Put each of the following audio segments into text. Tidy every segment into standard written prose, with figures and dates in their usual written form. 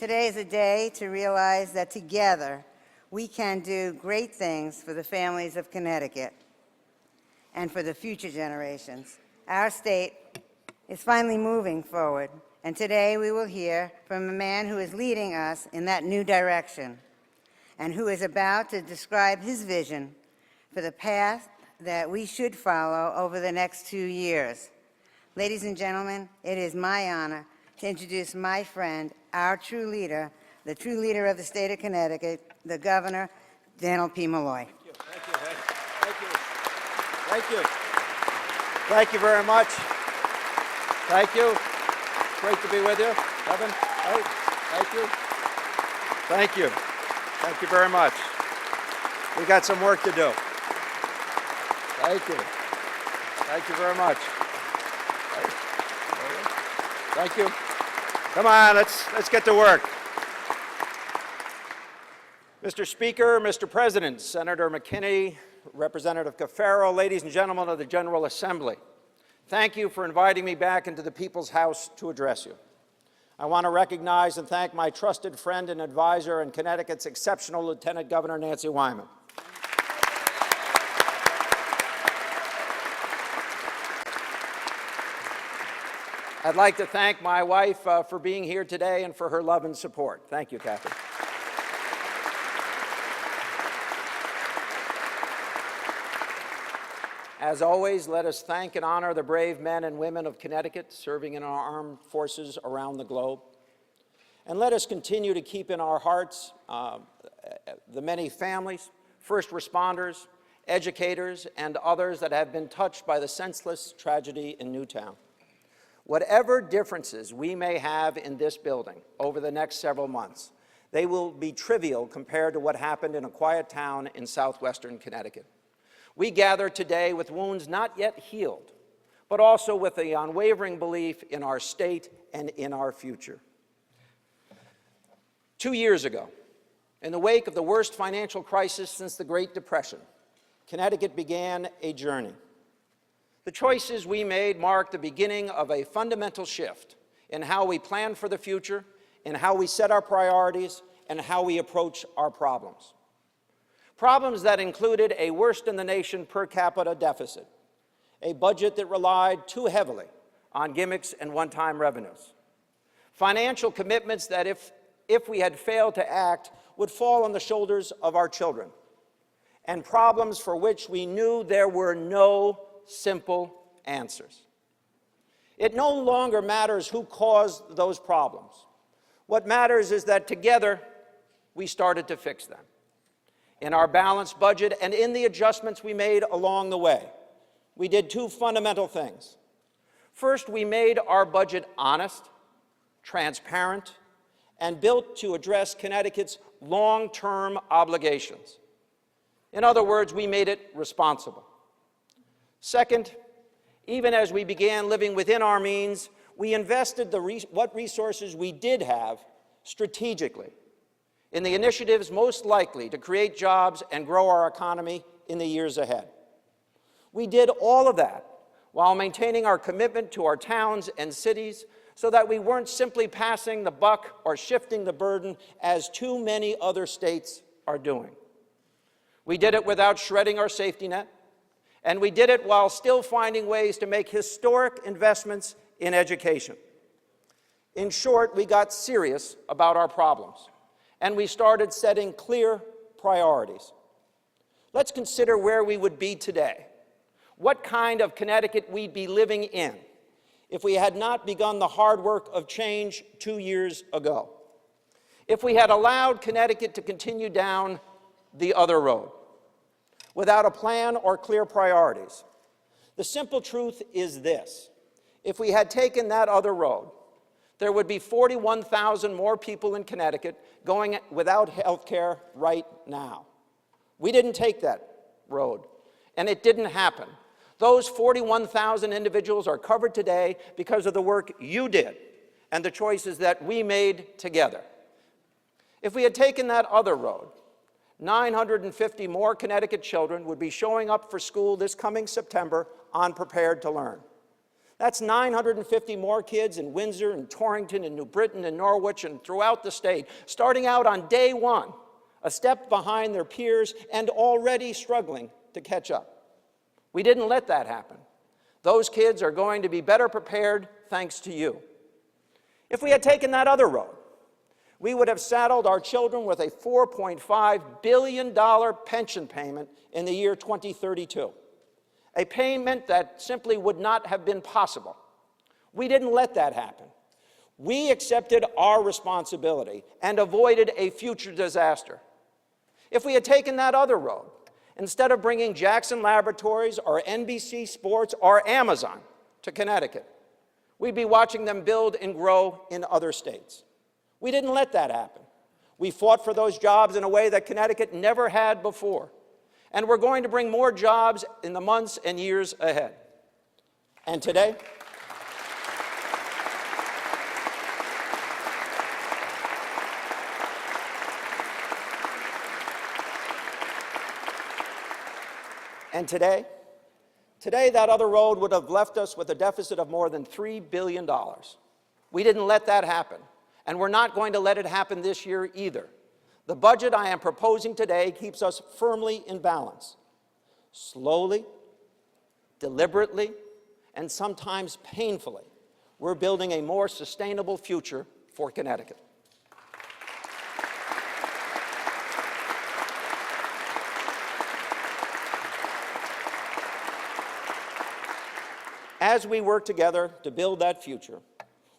Today is a day to realize that together we can do great things for the families of Connecticut and for the future generations. Our state is finally moving forward, and today we will hear from a man who is leading us in that new direction and who is about to describe his vision for the path that we should follow over the next 2 years. Ladies and gentlemen, it is my honor to introduce my friend, our true leader, the true leader of the state of Connecticut, the Governor, Daniel P. Malloy. Thank you. Thank you. Thank you. Thank you very much. Thank you. Great to be with you. Kevin, hey, thank you. Thank you. Thank you very much. We got some work to do. Thank you. Thank you very much. Thank you. Come on, let's get to work. Mr. Speaker, Mr. President, Senator McKinney, Representative Cafaro, ladies and gentlemen of the General Assembly, thank you for inviting me back into the People's House to address you. I want to recognize and thank my trusted friend and advisor and Connecticut's exceptional Lieutenant Governor Nancy Wyman. I'd like to thank my wife for being here today and for her love and support. Thank you, Kathy. As always, let us thank and honor the brave men and women of Connecticut serving in our armed forces around the globe. And let us continue to keep in our hearts the many families, first responders, educators, and others that have been touched by the senseless tragedy in Newtown. Whatever differences we may have in this building over the next several months, they will be trivial compared to what happened in a quiet town in southwestern Connecticut. We gather today with wounds not yet healed, but also with the unwavering belief in our state and in our future. 2 years ago, in the wake of the worst financial crisis since the Great Depression, Connecticut began a journey. The choices we made marked the beginning of a fundamental shift in how we plan for the future, in how we set our priorities, and how we approach our problems. Problems that included a worst-in-the-nation per capita deficit, a budget that relied too heavily on gimmicks and one-time revenues, financial commitments that, if we had failed to act, would fall on the shoulders of our children, and problems for which we knew there were no simple answers. It no longer matters who caused those problems. What matters is that together we started to fix them. In our balanced budget and in the adjustments we made along the way, we did two fundamental things. First, we made our budget honest, transparent, and built to address Connecticut's long-term obligations. In other words, we made it responsible. Second, even as we began living within our means, we invested what resources we did have strategically in the initiatives most likely to create jobs and grow our economy in the years ahead. We did all of that while maintaining our commitment to our towns and cities so that we weren't simply passing the buck or shifting the burden as too many other states are doing. We did it without shredding our safety net, and we did it while still finding ways to make historic investments in education. In short, we got serious about our problems, and we started setting clear priorities. Let's consider where we would be today, what kind of Connecticut we'd be living in if we had not begun the hard work of change 2 years ago, if we had allowed Connecticut to continue down the other road, without a plan or clear priorities. The simple truth is this: if we had taken that other road, there would be 41,000 more people in Connecticut going without health care right now. We didn't take that road, and it didn't happen. Those 41,000 individuals are covered today because of the work you did and the choices that we made together. If we had taken that other road, 950 more Connecticut children would be showing up for school this coming September unprepared to learn. That's 950 more kids in Windsor and Torrington and New Britain and Norwich and throughout the state, starting out on day one, a step behind their peers and already struggling to catch up. We didn't let that happen. Those kids are going to be better prepared thanks to you. If we had taken that other road, we would have saddled our children with a $4.5 billion pension payment in the year 2032, a payment that simply would not have been possible. We didn't let that happen. We accepted our responsibility and avoided a future disaster. If we had taken that other road, instead of bringing Jackson Laboratories or NBC Sports or Amazon to Connecticut, we'd be watching them build and grow in other states. We didn't let that happen. We fought for those jobs in a way that Connecticut never had before. And we're going to bring more jobs in the months and years ahead. And today, Today, that other road would have left us with a deficit of more than $3 billion. We didn't let that happen, and we're not going to let it happen this year either. The budget I am proposing today keeps us firmly in balance. Slowly, deliberately, and sometimes painfully, we're building a more sustainable future for Connecticut. As we work together to build that future,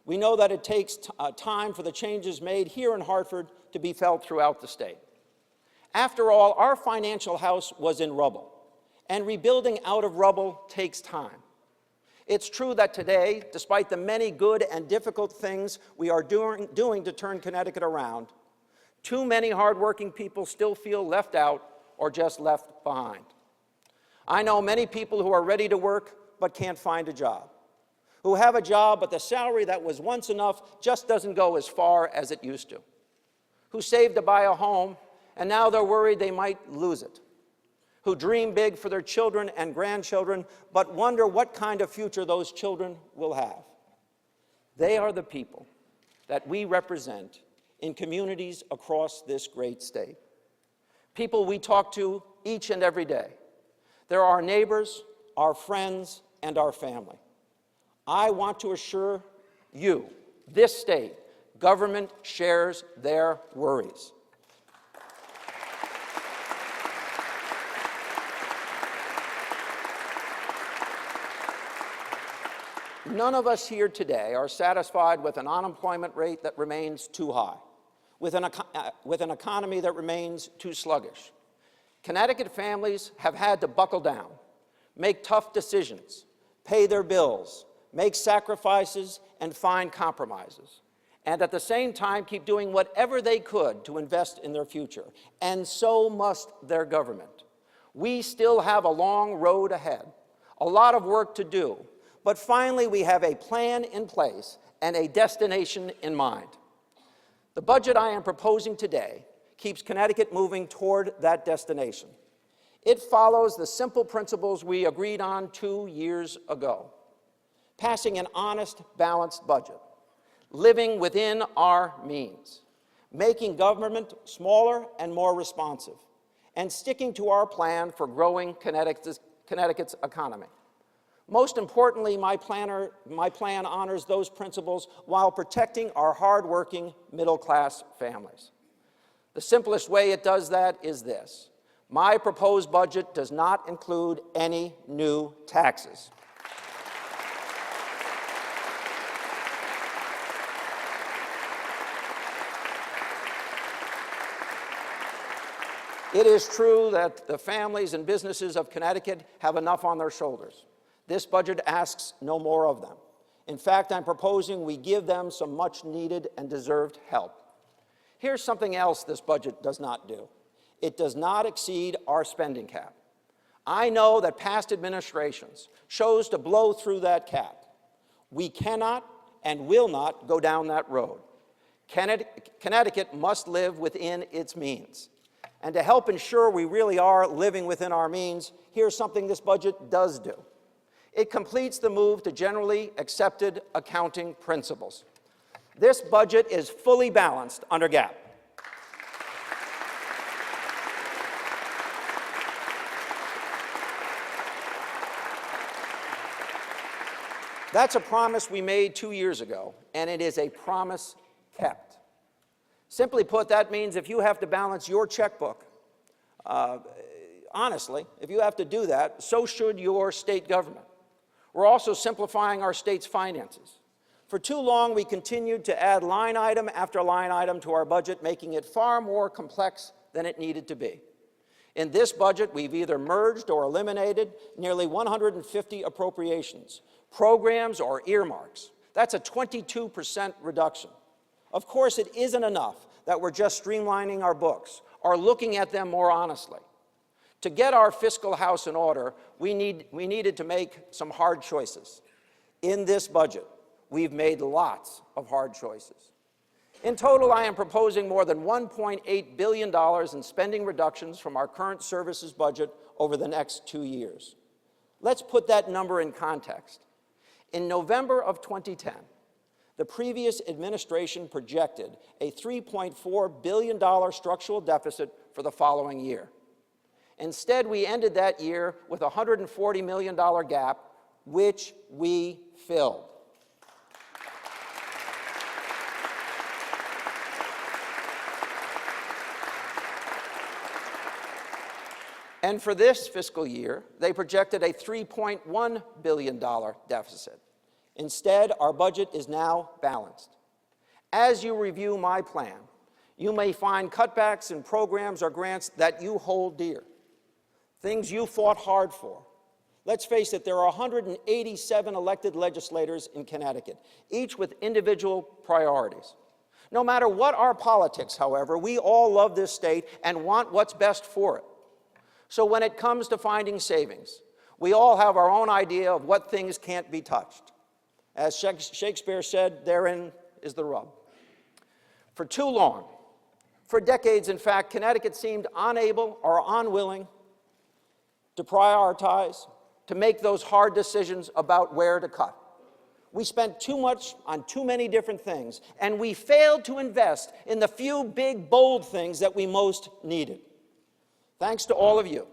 we know that it takes time for the changes made here in Hartford to be felt throughout the state. After all, our financial house was in rubble, and rebuilding out of rubble takes time. It's true that today, despite the many good and difficult things we are doing to turn Connecticut around, too many hardworking people still feel left out or just left behind. I know many people who are ready to work but can't find a job, who have a job but the salary that was once enough just doesn't go as far as it used to, who saved to buy a home and now they're worried they might lose it, who dream big for their children and grandchildren but wonder what kind of future those children will have. They are the people that we represent in communities across this great state, people we talk to each and every day. They're our neighbors, our friends, and our family. I want to assure you, this state, government shares their worries. None of us here today are satisfied with an unemployment rate that remains too high, with an economy that remains too sluggish. Connecticut families have had to buckle down, make tough decisions, pay their bills, make sacrifices, and find compromises, and at the same time keep doing whatever they could to invest in their future, and so must their government. We still have a long road ahead, a lot of work to do, but finally we have a plan in place and a destination in mind. The budget I am proposing today keeps Connecticut moving toward that destination. It follows the simple principles we agreed on 2 years ago. Passing an honest, balanced budget, living within our means, making government smaller and more responsive, and sticking to our plan for growing Connecticut's economy. Most importantly, my plan honors those principles while protecting our hardworking middle-class families. The simplest way it does that is this. My proposed budget does not include any new taxes. It is true that the families and businesses of Connecticut have enough on their shoulders. This budget asks no more of them. In fact, I'm proposing we give them some much-needed and deserved help. Here's something else this budget does not do. It does not exceed our spending cap. I know that past administrations chose to blow through that cap. We cannot and will not go down that road. Connecticut must live within its means. And to help ensure we really are living within our means, here's something this budget does do. It completes the move to generally accepted accounting principles. This budget is fully balanced under GAAP. That's a promise we made 2 years ago, and it is a promise kept. Simply put, that means if you have to balance your checkbook, honestly, if you have to do that, so should your state government. We're also simplifying our state's finances. For too long, we continued to add line item after line item to our budget, making it far more complex than it needed to be. In this budget, we've either merged or eliminated nearly 150 appropriations, programs, or earmarks. That's a 22% reduction. Of course, it isn't enough that we're just streamlining our books or looking at them more honestly. To get our fiscal house in order, we needed to make some hard choices. In this budget, we've made lots of hard choices. In total, I am proposing more than $1.8 billion in spending reductions from our current services budget over the next 2 years. Let's put that number in context. In November of 2010, the previous administration projected a $3.4 billion structural deficit for the following year. Instead, we ended that year with a $140 million gap, which we filled. And for this fiscal year, they projected a $3.1 billion deficit. Instead, our budget is now balanced. As you review my plan, you may find cutbacks in programs or grants that you hold dear, things you fought hard for. Let's face it, there are 187 elected legislators in Connecticut, each with individual priorities. No matter what our politics, however, we all love this state and want what's best for it. So when it comes to finding savings, we all have our own idea of what things can't be touched. As Shakespeare said, therein is the rub. For too long, for decades in fact, Connecticut seemed unable or unwilling to prioritize, to make those hard decisions about where to cut. We spent too much on too many different things, and we failed to invest in the few big, bold things that we most needed. Thanks to all of you,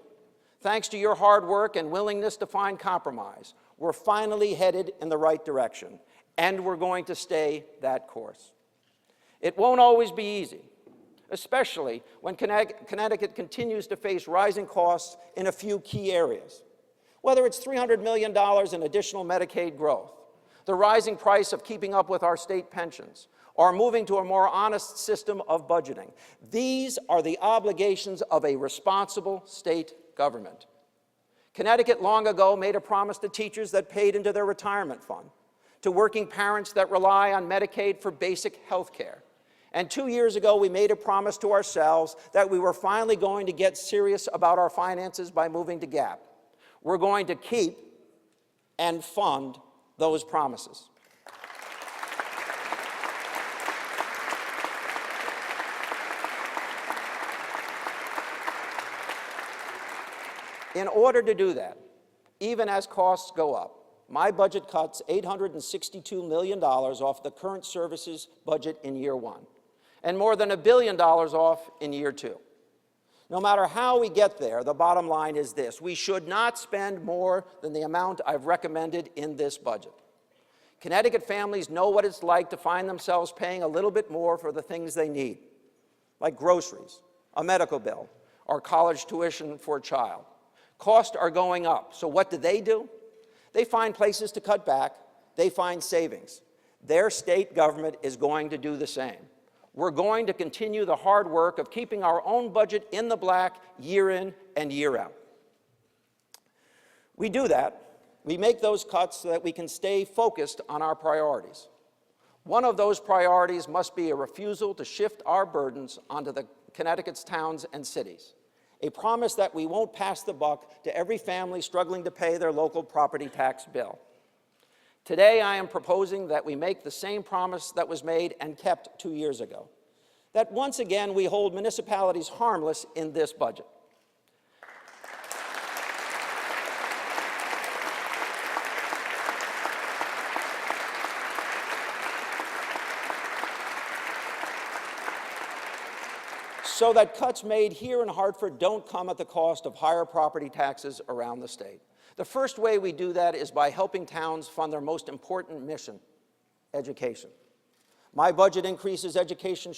thanks to your hard work and willingness to find compromise, we're finally headed in the right direction, and we're going to stay that course. It won't always be easy, especially when Connecticut continues to face rising costs in a few key areas. Whether it's $300 million in additional Medicaid growth, the rising price of keeping up with our state pensions, or moving to a more honest system of budgeting. These are the obligations of a responsible state government. Connecticut long ago made a promise to teachers that paid into their retirement fund, to working parents that rely on Medicaid for basic health care. And 2 years ago, we made a promise to ourselves that we were finally going to get serious about our finances by moving to GAAP. We're going to keep and fund those promises. In order to do that, even as costs go up, my budget cuts $862 million off the current services budget in year one, and more than $1 billion off in year two. No matter how we get there, the bottom line is this: we should not spend more than the amount I've recommended in this budget. Connecticut families know what it's like to find themselves paying a little bit more for the things they need, like groceries, a medical bill, or college tuition for a child. Costs are going up, so what do? They find places to cut back, they find savings. Their state government is going to do the same. We're going to continue the hard work of keeping our own budget in the black year in and year out. We do that. We make those cuts so that we can stay focused on our priorities. One of those priorities must be a refusal to shift our burdens onto Connecticut's towns and cities. A promise that we won't pass the buck to every family struggling to pay their local property tax bill. Today, I am proposing that we make the same promise that was made and kept 2 years ago, that once again we hold municipalities harmless in this budget. so that cuts made here in Hartford don't come at the cost of higher property taxes around the state. The first way we do that is by helping towns fund their most important mission, education. My budget increases education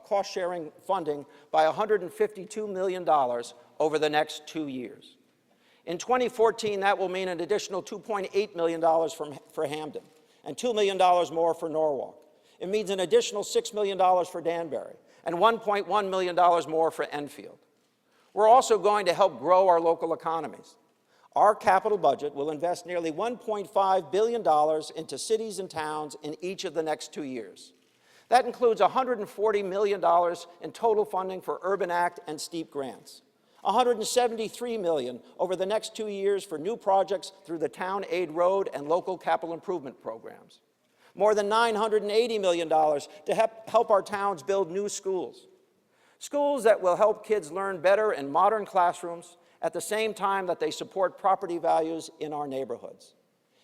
cost-sharing funding by $152 million over the next 2 years. In 2014, that will mean an additional $2.8 million for Hamden and $2 million more for Norwalk. It means an additional $6 million for Danbury and $1.1 million more for Enfield. We're also going to help grow our local economies. Our capital budget will invest nearly $1.5 billion into cities and towns in each of the next 2 years. That includes $140 million in total funding for Urban Act and STEEP grants, $173 million over the next 2 years for new projects through the Town Aid Road and local capital improvement programs, more than $980 million to help our towns build new schools, schools that will help kids learn better in modern classrooms at the same time that they support property values in our neighborhoods.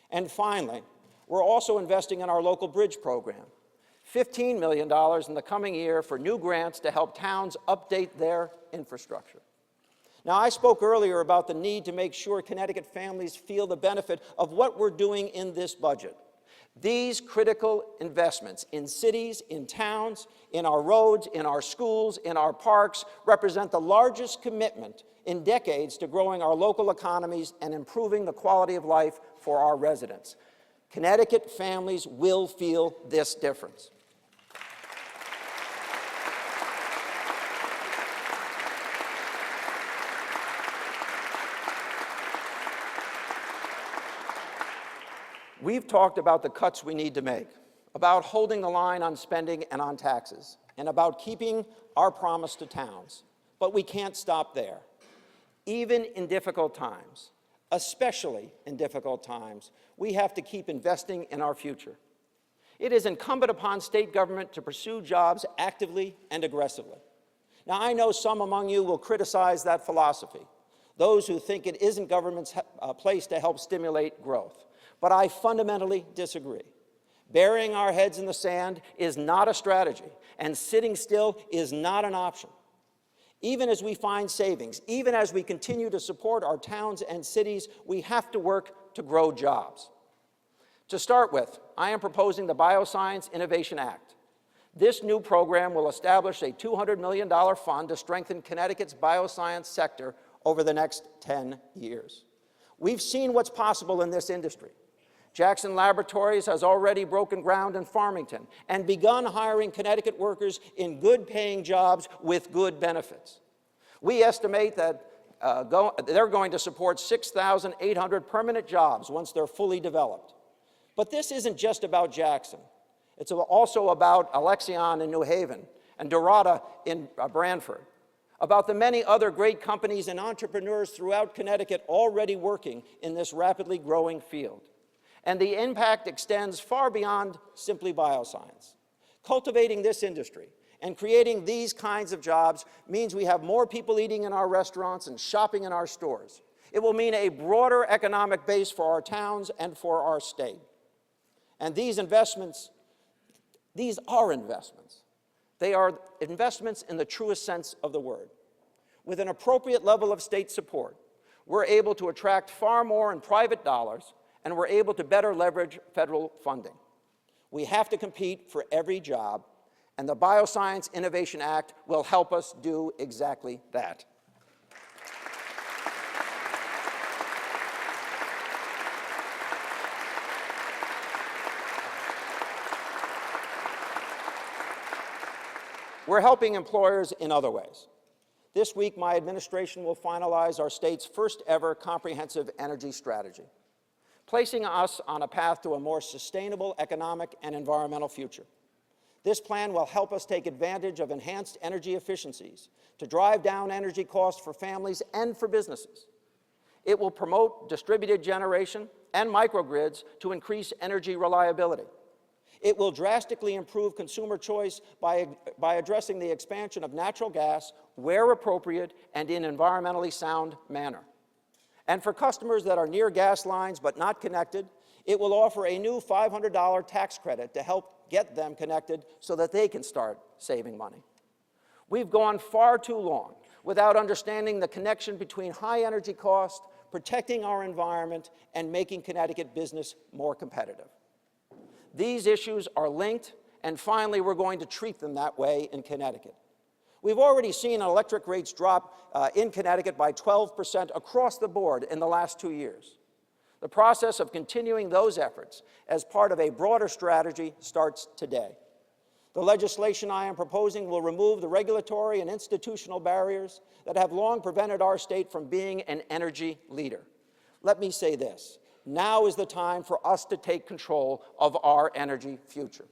And finally, we're also investing in our local bridge program, $15 million in the coming year for new grants to help towns update their infrastructure. Now, I spoke earlier about the need to make sure Connecticut families feel the benefit of what we're doing in this budget. These critical investments in cities, in towns, in our roads, in our schools, in our parks represent the largest commitment in decades to growing our local economies and improving the quality of life for our residents. Connecticut families will feel this difference. We've talked about the cuts we need to make, about holding the line on spending and on taxes, and about keeping our promise to towns. But we can't stop there. Even in difficult times, especially in difficult times, we have to keep investing in our future. It is incumbent upon state government to pursue jobs actively and aggressively. Now, I know some among you will criticize that philosophy, those who think it isn't government's place to help stimulate growth. But I fundamentally disagree. Burying our heads in the sand is not a strategy, and sitting still is not an option. Even as we find savings, even as we continue to support our towns and cities, we have to work to grow jobs. To start with, I am proposing the Bioscience Innovation Act. This new program will establish a $200 million fund to strengthen Connecticut's bioscience sector over the next 10 years. We've seen what's possible in this industry. Jackson Laboratories has already broken ground in Farmington and begun hiring Connecticut workers in good-paying jobs with good benefits. We estimate that they're going to support 6,800 permanent jobs once they're fully developed. But this isn't just about Jackson. It's also about Alexion in New Haven and Dorada in Branford, about the many other great companies and entrepreneurs throughout Connecticut already working in this rapidly growing field. And the impact extends far beyond simply bioscience. Cultivating this industry and creating these kinds of jobs means we have more people eating in our restaurants and shopping in our stores. It will mean a broader economic base for our towns and for our state. And these are investments. They are investments in the truest sense of the word. With an appropriate level of state support, we're able to attract far more in private dollars, and we're able to better leverage federal funding. We have to compete for every job, and the Bioscience Innovation Act will help us do exactly that. We're helping employers in other ways. This week, my administration will finalize our state's first ever comprehensive energy strategy, placing us on a path to a more sustainable economic and environmental future. This plan will help us take advantage of enhanced energy efficiencies to drive down energy costs for families and for businesses. It will promote distributed generation and microgrids to increase energy reliability. It will drastically improve consumer choice by addressing the expansion of natural gas where appropriate and in environmentally sound manner. And for customers that are near gas lines but not connected, it will offer a new $500 tax credit to help get them connected so that they can start saving money. We've gone far too long without understanding the connection between high energy cost, protecting our environment, and making Connecticut business more competitive. These issues are linked, and finally, we're going to treat them that way in Connecticut. We've already seen electric rates drop in Connecticut by 12% across the board in the last 2 years. The process of continuing those efforts as part of a broader strategy starts today. The legislation I am proposing will remove the regulatory and institutional barriers that have long prevented our state from being an energy leader. Let me say this: now is the time for us to take control of our energy future.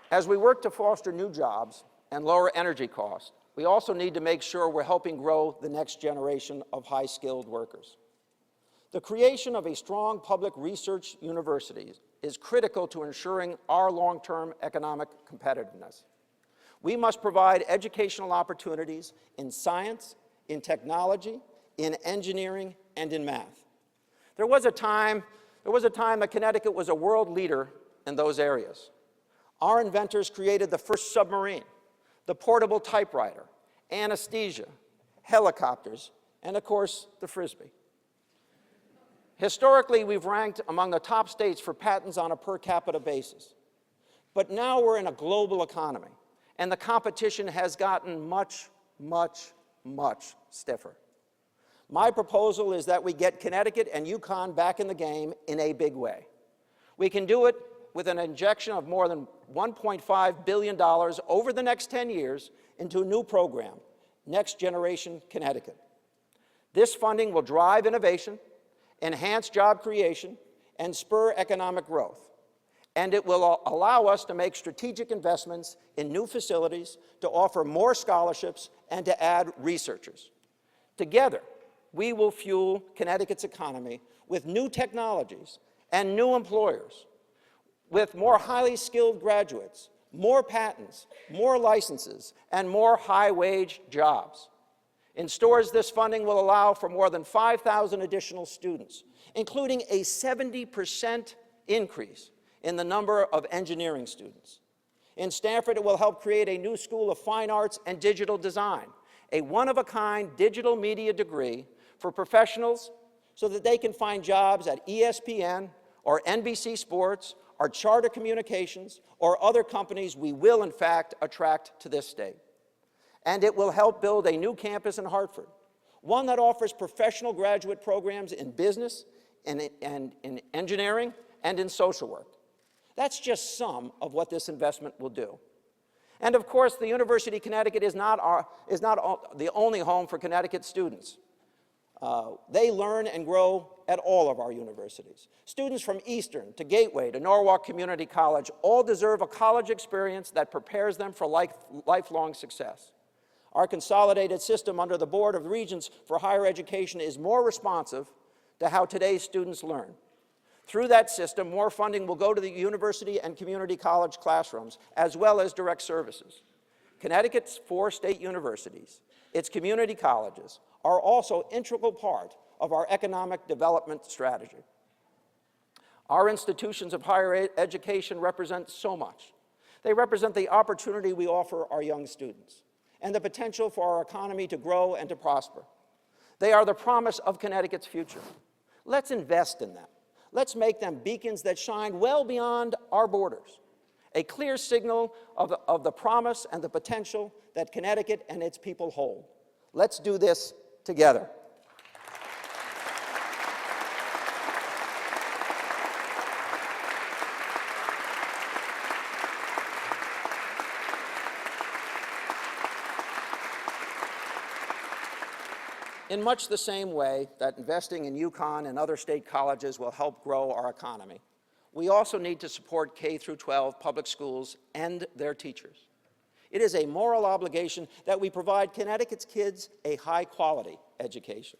As we work to foster new jobs and lower energy costs, we also need to make sure we're helping grow the next generation of high-skilled workers. The creation of a strong public research university is critical to ensuring our long-term economic competitiveness. We must provide educational opportunities in science, in technology, in engineering, and in math. There was a time that Connecticut was a world leader in those areas. Our inventors created the first submarine, the portable typewriter, anesthesia, helicopters, and of course, the Frisbee. Historically, we've ranked among the top states for patents on a per capita basis. But now we're in a global economy, and the competition has gotten much, much, much stiffer. My proposal is that we get Connecticut and UConn back in the game in a big way. We can do it with an injection of more than $1.5 billion over the next 10 years into a new program, Next Generation Connecticut. This funding will drive innovation, enhance job creation, and spur economic growth. And it will allow us to make strategic investments in new facilities, to offer more scholarships, and to add researchers. Together, we will fuel Connecticut's economy with new technologies and new employers, with more highly skilled graduates, more patents, more licenses, and more high-wage jobs. In Stores, this funding will allow for more than 5,000 additional students, including a 70% increase in the number of engineering students. In Stamford, it will help create a new School of Fine Arts and Digital Design, a one-of-a-kind digital media degree for professionals so that they can find jobs at ESPN or NBC Sports or Charter Communications or other companies we will, in fact, attract to this state. And it will help build a new campus in Hartford, one that offers professional graduate programs in business, and in engineering, and in social work. That's just some of what this investment will do. And of course, the University of Connecticut is not the only home for Connecticut students. They learn and grow at all of our universities. Students from Eastern to Gateway to Norwalk Community College all deserve a college experience that prepares them for lifelong success. Our consolidated system under the Board of Regents for Higher Education is more responsive to how today's students learn. Through that system, more funding will go to the university and community college classrooms, as well as direct services. Connecticut's 4 state universities, its community colleges, are also an integral part of our economic development strategy. Our institutions of higher education represent so much. They represent the opportunity we offer our young students and the potential for our economy to grow and to prosper. They are the promise of Connecticut's future. Let's invest in them. Let's make them beacons that shine well beyond our borders, a clear signal of the promise and the potential that Connecticut and its people hold. Let's do this together. In much the same way that investing in UConn and other state colleges will help grow our economy, we also need to support K-12 public schools and their teachers. It is a moral obligation that we provide Connecticut's kids a high-quality education.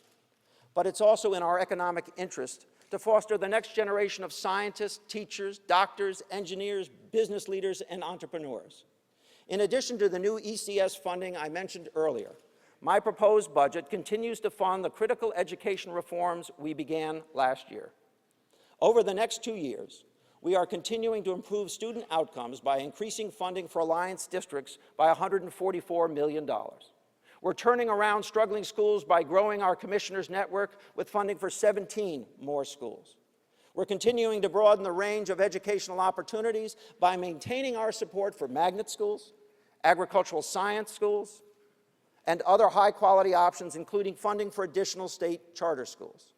But it's also in our economic interest to foster the next generation of scientists, teachers, doctors, engineers, business leaders, and entrepreneurs. In addition to the new ECS funding I mentioned earlier, My proposed budget continues to fund the critical education reforms we began last year. Over the next 2 years, we are continuing to improve student outcomes by increasing funding for Alliance districts by $144 million. We're turning around struggling schools by growing our commissioners' network with funding for 17 more schools. We're continuing to broaden the range of educational opportunities by maintaining our support for magnet schools, agricultural science schools, and other high-quality options, including funding for additional state charter schools.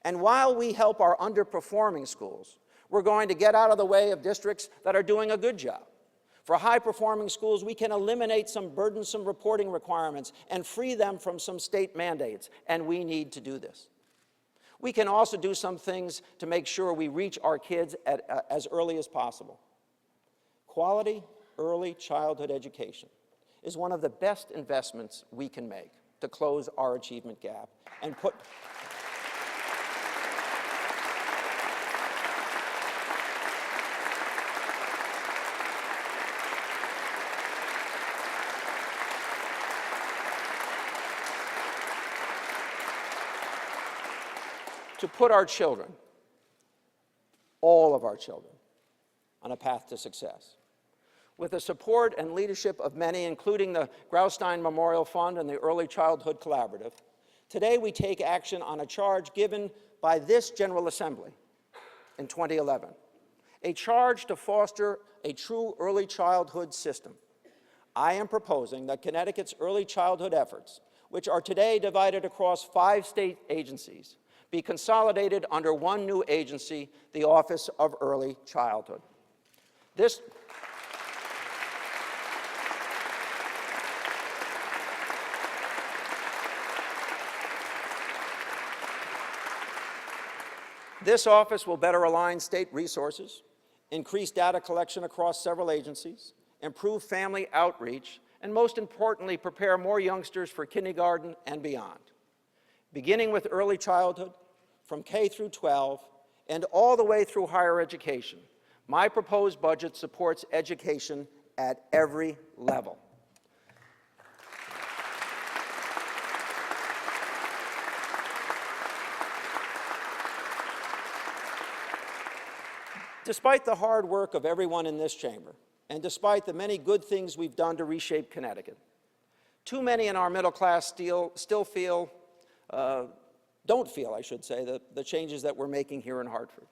And while we help our underperforming schools, we're going to get out of the way of districts that are doing a good job. For high-performing schools, we can eliminate some burdensome reporting requirements and free them from some state mandates, and we need to do this. We can also do some things to make sure we reach our kids as early as possible. Quality early childhood education is one of the best investments we can make to close our achievement gap and put our children, all of our children, on a path to success. With the support and leadership of many, including the Graustein Memorial Fund and the Early Childhood Collaborative, today we take action on a charge given by this General Assembly in 2011, a charge to foster a true early childhood system. I am proposing that Connecticut's early childhood efforts, which are today divided across 5 state agencies, be consolidated under one new agency, the Office of Early Childhood. This office will better align state resources, increase data collection across several agencies, improve family outreach, and most importantly, prepare more youngsters for kindergarten and beyond. Beginning with early childhood, from K through 12, and all the way through higher education, my proposed budget supports education at every level. Despite the hard work of everyone in this chamber, and despite the many good things we've done to reshape Connecticut, too many in our middle class still don't feel, I should say, the changes that we're making here in Hartford.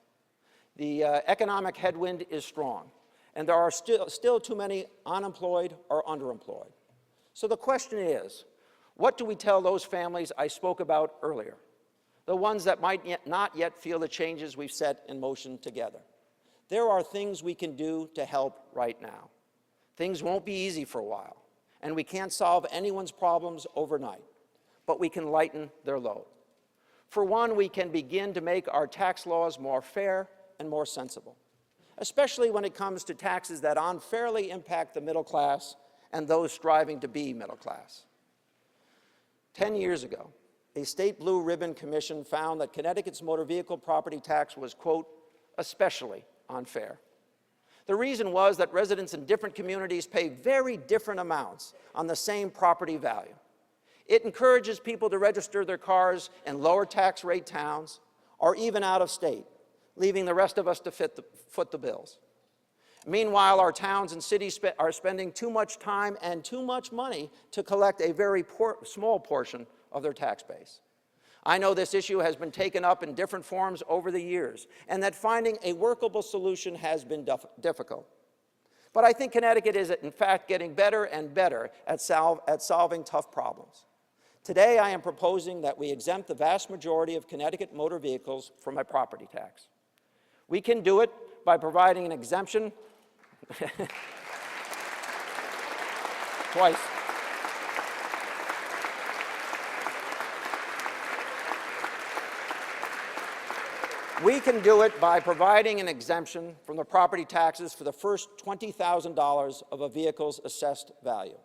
The economic headwind is strong, and there are still too many unemployed or underemployed. So the question is, what do we tell those families I spoke about earlier, the ones that might not yet feel the changes we've set in motion together? There are things we can do to help right now. Things won't be easy for a while, and we can't solve anyone's problems overnight, but we can lighten their load. For one, we can begin to make our tax laws more fair and more sensible, especially when it comes to taxes that unfairly impact the middle class and those striving to be middle class. 10 years ago, a state blue ribbon commission found that Connecticut's motor vehicle property tax was, quote, especially unfair. The reason was that residents in different communities pay very different amounts on the same property value. It encourages people to register their cars in lower tax rate towns or even out of state, leaving the rest of us to foot the bills. Meanwhile, our towns and cities are spending too much time and too much money to collect a very small portion of their tax base. I know this issue has been taken up in different forms over the years, and that finding a workable solution has been difficult. But I think Connecticut is, in fact, getting better and better at solving tough problems. Today, I am proposing that we exempt the vast majority of Connecticut motor vehicles from a property tax. We can do it by providing an exemption twice. We can do it by providing an exemption from the property taxes for the first $20,000 of a vehicle's assessed value.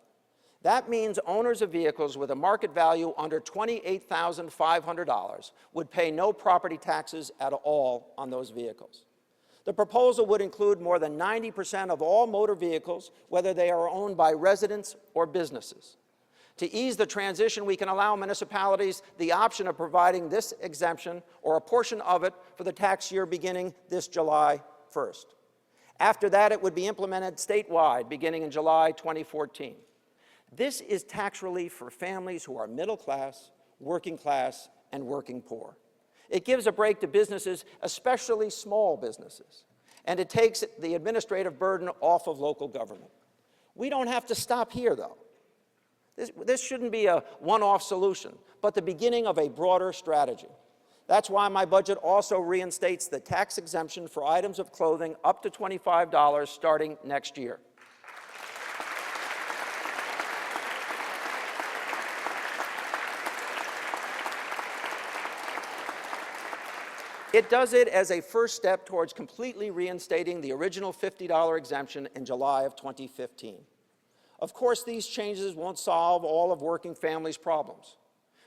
That means owners of vehicles with a market value under $28,500 would pay no property taxes at all on those vehicles. The proposal would include more than 90% of all motor vehicles, whether they are owned by residents or businesses. To ease the transition, we can allow municipalities the option of providing this exemption or a portion of it for the tax year beginning this July 1st. After that, it would be implemented statewide beginning in July 2014. This is tax relief for families who are middle class, and working poor. It gives a break to businesses, especially small businesses, and it takes the administrative burden off of local government. We don't have to stop here, though. This shouldn't be a one-off solution, but the beginning of a broader strategy. That's why my budget also reinstates the tax exemption for items of clothing up to $25 starting next year. It does it as a first step towards completely reinstating the original $50 exemption in July of 2015. Of course, these changes won't solve all of working families' problems.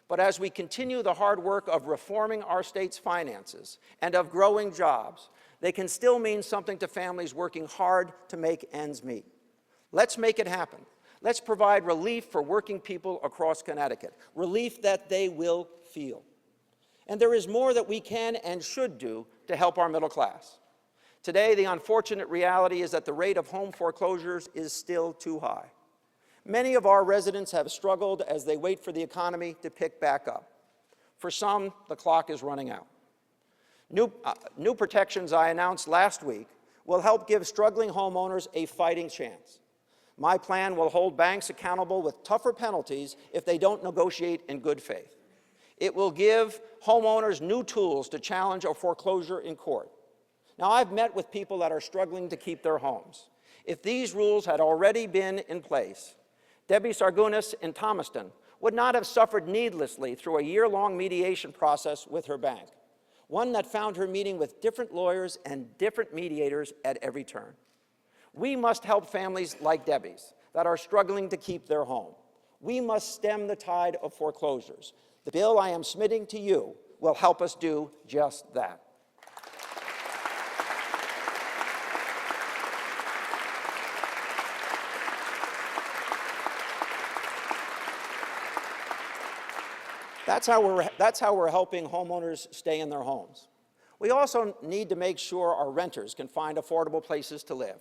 But as we continue the hard work of reforming our state's finances and of growing jobs, they can still mean something to families working hard to make ends meet. Let's make it happen. Let's provide relief for working people across Connecticut, relief that they will feel. And there is more that we can and should do to help our middle class. Today, the unfortunate reality is that the rate of home foreclosures is still too high. Many of our residents have struggled as they wait for the economy to pick back up. For some, the clock is running out. New protections I announced last week will help give struggling homeowners a fighting chance. My plan will hold banks accountable with tougher penalties if they don't negotiate in good faith. It will give homeowners new tools to challenge a foreclosure in court. Now, I've met with people that are struggling to keep their homes. If these rules had already been in place, Debbie Sargunis in Thomaston would not have suffered needlessly through a year-long mediation process with her bank, one that found her meeting with different lawyers and different mediators at every turn. We must help families like Debbie's that are struggling to keep their home. We must stem the tide of foreclosures. The bill I am submitting to you will help us do just that. That's how we're helping homeowners stay in their homes. We also need to make sure our renters can find affordable places to live.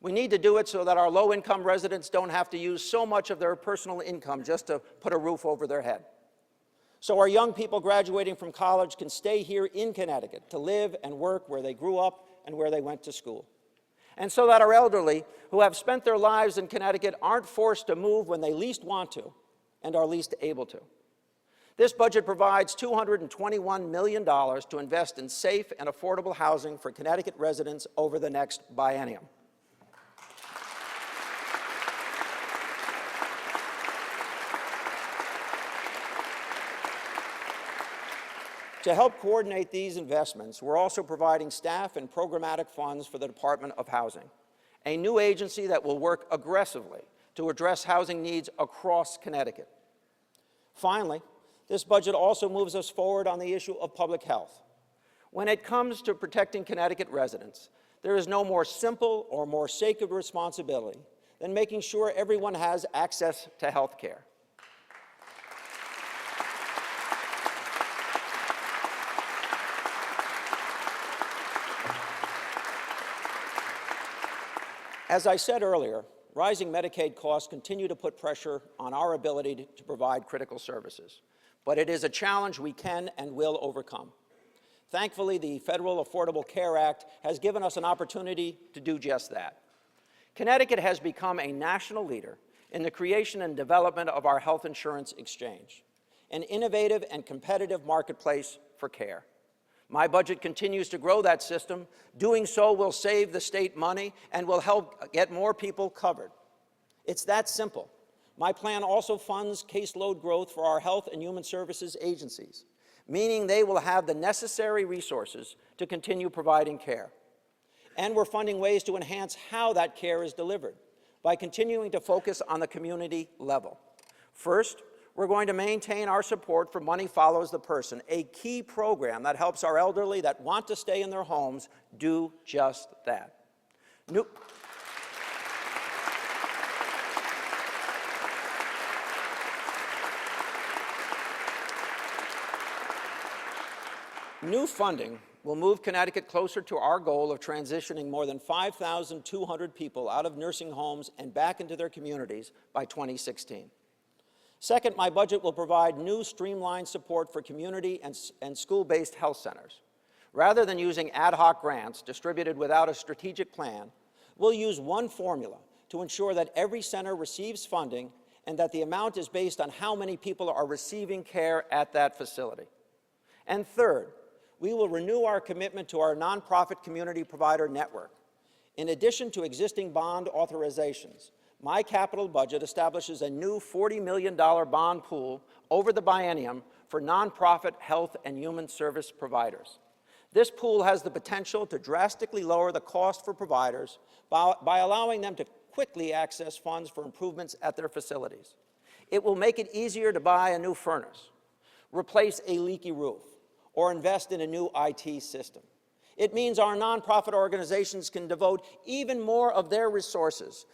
We need to do it so that our low-income residents don't have to use so much of their personal income just to put a roof over their head. So our young people graduating from college can stay here in Connecticut to live and work where they grew up and where they went to school. And so that our elderly who have spent their lives in Connecticut aren't forced to move when they least want to and are least able to. This budget provides $221 million to invest in safe and affordable housing for Connecticut residents over the next biennium. To help coordinate these investments, we're also providing staff and programmatic funds for the Department of Housing, a new agency that will work aggressively to address housing needs across Connecticut. Finally, this budget also moves us forward on the issue of public health. When it comes to protecting Connecticut residents, there is no more simple or more sacred responsibility than making sure everyone has access to health care. As I said earlier, rising Medicaid costs continue to put pressure on our ability to provide critical services. But it is a challenge we can and will overcome. Thankfully, the Federal Affordable Care Act has given us an opportunity to do just that. Connecticut has become a national leader in the creation and development of our health insurance exchange, an innovative and competitive marketplace for care. My budget continues to grow that system. Doing so will save the state money and will help get more people covered. It's that simple. My plan also funds caseload growth for our health and human services agencies, meaning they will have the necessary resources to continue providing care. And we're funding ways to enhance how that care is delivered by continuing to focus on the community level. First, we're going to maintain our support for Money Follows the Person, a key program that helps our elderly that want to stay in their homes do just that. New funding will move Connecticut closer to our goal of transitioning more than 5,200 people out of nursing homes and back into their communities by 2016. Second, my budget will provide new streamlined support for community and school-based health centers. Rather than using ad hoc grants distributed without a strategic plan, we'll use one formula to ensure that every center receives funding and that the amount is based on how many people are receiving care at that facility. And third, we will renew our commitment to our nonprofit community provider network. In addition to existing bond authorizations, my capital budget establishes a new $40 million bond pool over the biennium for nonprofit health and human service providers. This pool has the potential to drastically lower the cost for providers by allowing them to quickly access funds for improvements at their facilities. It will make it easier to buy a new furnace, replace a leaky roof, or invest in a new IT system. It means our nonprofit organizations can devote even more of their resources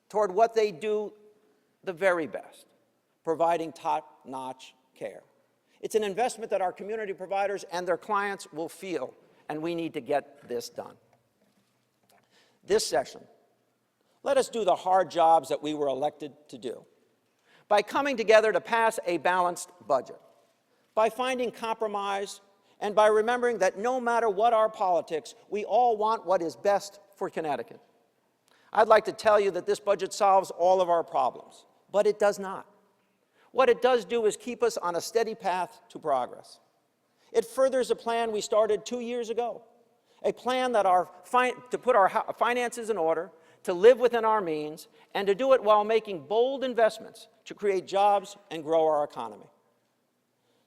toward what they do the very best, providing top-notch care. It's an investment that our community providers and their clients will feel, and we need to get this done. This session, let us do the hard jobs that we were elected to do. By coming together to pass a balanced budget, by finding compromise, and by remembering that no matter what our politics, we all want what is best for Connecticut. I'd like to tell you that this budget solves all of our problems, but it does not. What it does do is keep us on a steady path to progress. It furthers a plan we started 2 years ago, a plan that to put our finances in order, to live within our means, and to do it while making bold investments to create jobs and grow our economy.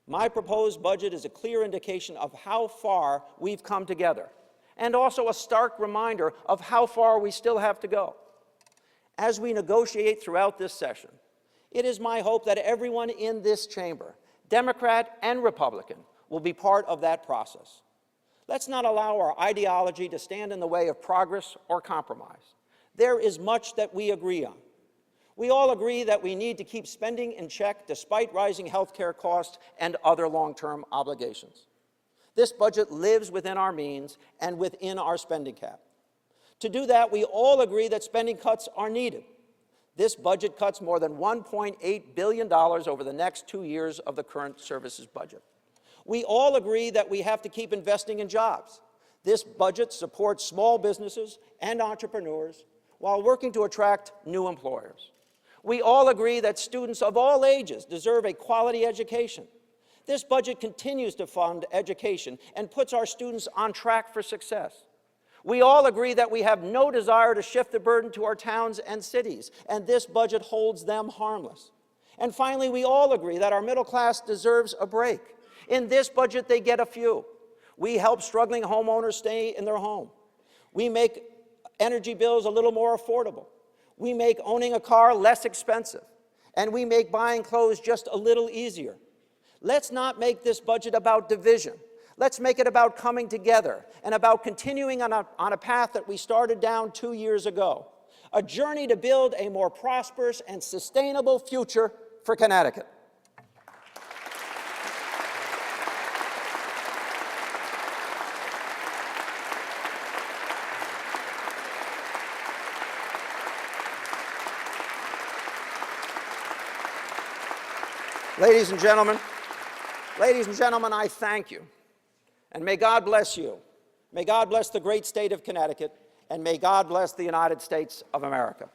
My proposed budget is a clear indication of how far we've come together, and also a stark reminder of how far we still have to go. As we negotiate throughout this session, it is my hope that everyone in this chamber, Democrat and Republican, will be part of that process. Let's not allow our ideology to stand in the way of progress or compromise. There is much that we agree on. We all agree that we need to keep spending in check despite rising health care costs and other long-term obligations. This budget lives within our means and within our spending cap. To do that, we all agree that spending cuts are needed. This budget cuts more than $1.8 billion over the next 2 years of the current services budget. We all agree that we have to keep investing in jobs. This budget supports small businesses and entrepreneurs while working to attract new employers. We all agree that students of all ages deserve a quality education. This budget continues to fund education and puts our students on track for success. We all agree that we have no desire to shift the burden to our towns and cities, and this budget holds them harmless. And finally, we all agree that our middle class deserves a break. In this budget, they get a few. We help struggling homeowners stay in their home. We make energy bills a little more affordable. We make owning a car less expensive, and we make buying clothes just a little easier. Let's not make this budget about division. Let's make it about coming together and about continuing on a path that we started down 2 years ago, a journey to build a more prosperous and sustainable future for Connecticut. Ladies and gentlemen, I thank you. And may God bless you. May God bless the great state of Connecticut, and may God bless the United States of America.